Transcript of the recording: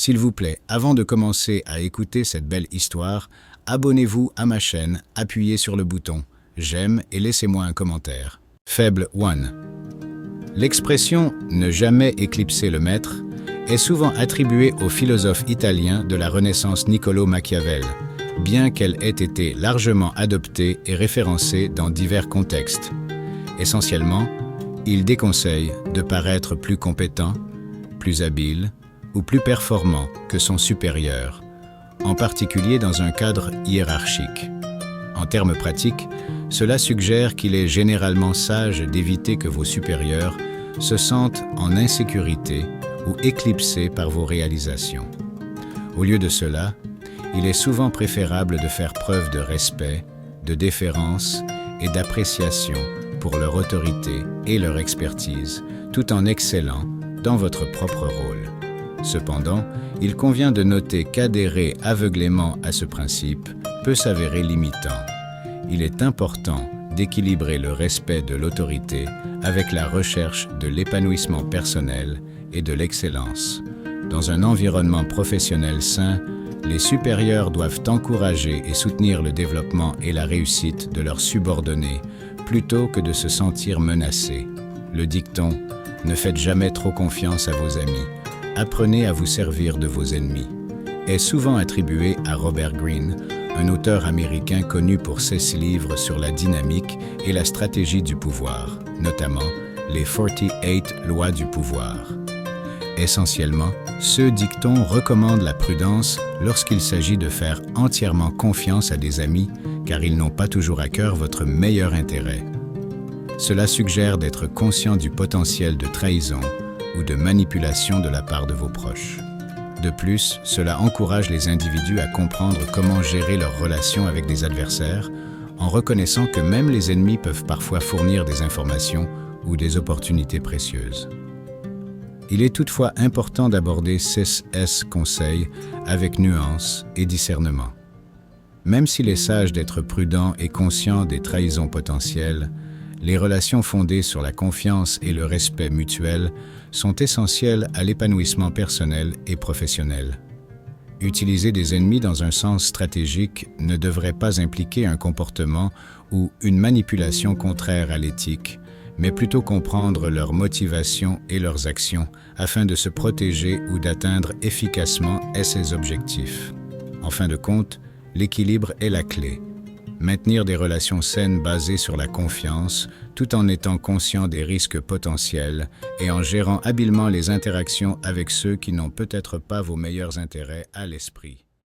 S'il vous plaît, avant de commencer à écouter cette belle histoire, abonnez-vous à ma chaîne, appuyez sur le bouton « J'aime » et laissez-moi un commentaire. Faible 1. L'expression « ne jamais éclipser le maître » est souvent attribuée au philosophe italien de la Renaissance Niccolò Machiavel, bien qu'elle ait été largement adoptée et référencée dans divers contextes. Essentiellement, il déconseille de paraître plus compétent, plus habile ou plus performant que son supérieur, en particulier dans un cadre hiérarchique. En termes pratiques, cela suggère qu'il est généralement sage d'éviter que vos supérieurs se sentent en insécurité ou éclipsés par vos réalisations. Au lieu de cela, il est souvent préférable de faire preuve de respect, de déférence et d'appréciation pour leur autorité et leur expertise, tout en excellant dans votre propre rôle. Cependant, il convient de noter qu'adhérer aveuglément à ce principe peut s'avérer limitant. Il est important d'équilibrer le respect de l'autorité avec la recherche de l'épanouissement personnel et de l'excellence. Dans un environnement professionnel sain, les supérieurs doivent encourager et soutenir le développement et la réussite de leurs subordonnés plutôt que de se sentir menacés. Le dicton « Ne faites jamais trop confiance à vos amis, apprenez à vous servir de vos ennemis » est souvent attribué à Robert Greene, un auteur américain connu pour ses livres sur la dynamique et la stratégie du pouvoir, notamment les 48 lois du pouvoir. Essentiellement, ce dicton recommande la prudence lorsqu'il s'agit de faire entièrement confiance à des amis, car ils n'ont pas toujours à cœur votre meilleur intérêt. Cela suggère d'être conscient du potentiel de trahison ou de manipulation de la part de vos proches. De plus, cela encourage les individus à comprendre comment gérer leurs relations avec des adversaires, en reconnaissant que même les ennemis peuvent parfois fournir des informations ou des opportunités précieuses. Il est toutefois important d'aborder ces conseils avec nuance et discernement. Même s'il est sage d'être prudent et conscient des trahisons potentielles, les relations fondées sur la confiance et le respect mutuel sont essentielles à l'épanouissement personnel et professionnel. Utiliser des ennemis dans un sens stratégique ne devrait pas impliquer un comportement ou une manipulation contraire à l'éthique, mais plutôt comprendre leurs motivations et leurs actions afin de se protéger ou d'atteindre efficacement ces objectifs. En fin de compte, l'équilibre est la clé. Maintenir des relations saines basées sur la confiance, tout en étant conscient des risques potentiels et en gérant habilement les interactions avec ceux qui n'ont peut-être pas vos meilleurs intérêts à l'esprit.